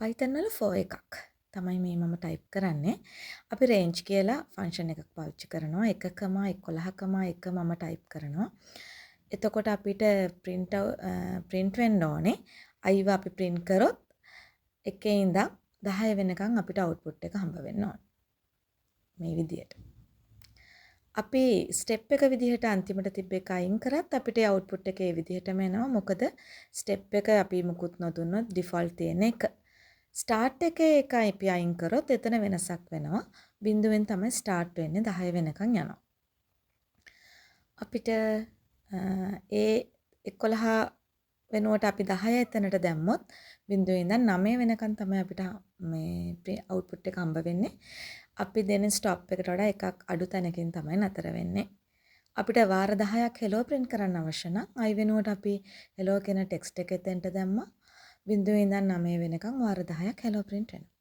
Python වල for එකක් තමයි මේ මම ටයිප් කරන්නේ. අපි range කියලා ෆන්ක්ෂන් එකක් පාවිච්චි කරනවා. 1,11,1 මම ටයිප් කරනවා. එතකොට අපිට print වෙන්න ඕනේ. i අපි print කරොත් 1 ඉඳන් 10 වෙනකන් අපිට output එක හම්බ වෙන්න ඕනේ. මේ විදියට. අපි ස්ටෙප් එක විදිහට අන්තිමට තිබ්බ එක අයින් කරත් අපිට output එක ඒ විදිහටම එනවා. මොකද ස්ටෙප් එක අපි මුකුත් නොදුන්නොත් default තියෙන එක. ස්ටාර්ට් එකේ එක අපි අයින් කරොත් එතන වෙනසක් වෙනවා. බිඳුවෙන් තමයි ස්ටාර්ට් වෙන්නේ 10 වෙනකන් යනවා. අපිට ඒ 11 වෙනුවට අපි 10 එතනට දැම්මොත් බිඳුවේ ඉඳන් 9 වෙනකන් තමයි අපිට මේ output එක හම්බ වෙන්නේ. අපි දෙන ස්ටොප් එකට වඩා එකක් අඩු තැනකින් තමයි නතර වෙන්නේ. අපිට වාර 10ක් hello print කරන්න අවශ්‍ය නම් i වෙනුවට අපි hello කියන text එක එතෙන්ට දැම්මා. බිඳුවේ ඉඳන් 9 වෙනකන් වාර 10ක් hello print වෙනවා.